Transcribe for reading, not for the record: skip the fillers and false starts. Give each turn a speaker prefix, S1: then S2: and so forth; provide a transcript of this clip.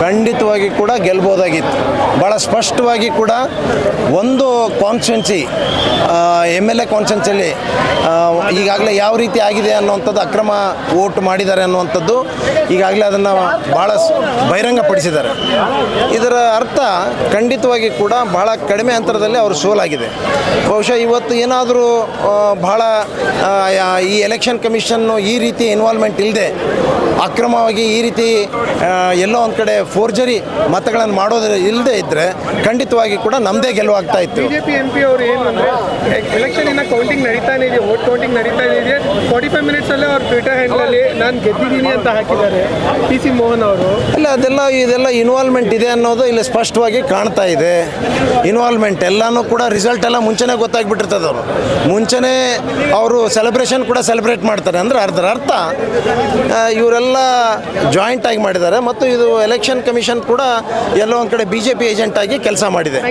S1: ಖಂಡಿತವಾಗಿ ಕೂಡ ಗೆಲ್ಬೋದಾಗಿತ್ತು. ಭಾಳ ಸ್ಪಷ್ಟವಾಗಿ ಕೂಡ ಒಂದು ಕಾನ್ಸ್ಟಿಟ್ಯುನ್ಸಿ MLA ಕಾನ್ಸ್ಟಿಟ್ಯುನ್ಸಿಯಲ್ಲಿ ಈಗಾಗಲೇ ಯಾವ ರೀತಿ ಆಗಿದೆ ಅನ್ನುವಂಥದ್ದು, ಅಕ್ರಮ ವೋಟ್ ಮಾಡಿದ್ದಾರೆ ಅನ್ನುವಂಥದ್ದು ಈಗಾಗಲೇ ಅದನ್ನು ಭಾಳ ಬಹಿರಂಗಪಡಿಸಿದ್ದಾರೆ. ಇದರ ಅರ್ಥ ಖಂಡಿತವಾಗಿ ಕೂಡ ಭಾಳ ಕಡಿಮೆ ಅಂತರದಲ್ಲಿ ಅವರು ಸೋಲಾಗಿದೆ. ಬಹುಶಃ ಇವತ್ತು ಏನಾದರೂ ಭಾಳ ಈ ಎಲೆಕ್ಷನ್ ಕಮಿಷನ್ನು ಈ ರೀತಿ ಇನ್ವಾಲ್ವ್ಮೆಂಟ್ ಇಲ್ಲದೆ ಅಕ್ರಮವಾಗಿ ಈ ರೀತಿ ಎಲ್ಲೋ ಒಂದು ಕಡೆ ಫೋರ್ಜರಿ ಮತಗಳನ್ನು ಮಾಡೋದು ಇಲ್ಲದೆ ಇದ್ದರೆ ಖಂಡಿತವಾಗಿ ಕೂಡ ನಮ್ಮದೇ ಗೆಲುವಾಗ್ತಾ ಇತ್ತು.
S2: BJP MP ಅವರು ಏನು ಅಂದರೆ ಎಲೆಕ್ಷನ್ ಇನ್ನು ಕೌಂಟಿಂಗ್ ನಡೀತಾನೆ ಇದೆ, ವೋಟ್ ಕೌಂಟಿಂಗ್ ನಡೀತಾನೆ ಇದೆ. 45 ಮಿನಿಟ್ಸಲ್ಲೇ ಅವ್ರ ಟ್ವಿಟರ್ ಹ್ಯಾಂಡಲಲ್ಲಿ ನಾನು ಗೆದ್ದಿದ್ದೀನಿ ಅಂತ ಹಾಕಿದ್ದಾರೆ PC ಮೋಹನ್ ಅವರು.
S1: ಇಲ್ಲ, ಇದೆಲ್ಲ ಇನ್ವಾಲ್ವ್ಮೆಂಟ್ ಇದೆ ಅನ್ನೋದು ಇಲ್ಲಿ ಸ್ಪಷ್ಟವಾಗಿ ಕಾಣ್ತಾ ಇದೆ. ಇನ್ವಾಲ್ವ್ಮೆಂಟ್ ಎಲ್ಲನೂ ಕೂಡ ರಿಸಲ್ಟ್ ಎಲ್ಲ ಮುಂಚೆನೇ ಗೊತ್ತಾಗ್ಬಿಟ್ಟಿರ್ತದೆ. ಅವರು ಮುಂಚೆನೇ ಅವರು ಸೆಲೆಬ್ರೇಷನ್ ಕೂಡ ಸೆಲೆಬ್ರೇಟ್ ಮಾಡ್ತಾರೆ. ಅಂದರೆ ಅದರ ಅರ್ಥ ಇವರೆಲ್ಲ ಜಾಯಿಂಟ್ ಆಗಿ ಮಾಡಿದ್ದಾರೆ ಮತ್ತು ಇದು ಎಲೆಕ್ಷನ್ ಕಮಿಷನ್ ಕೂಡ ಎಲ್ಲೋ ಒಂದು ಕಡೆ BJP ಏಜೆಂಟ್ ಆಗಿ ಕೆಲಸ ಮಾಡಿದೆ.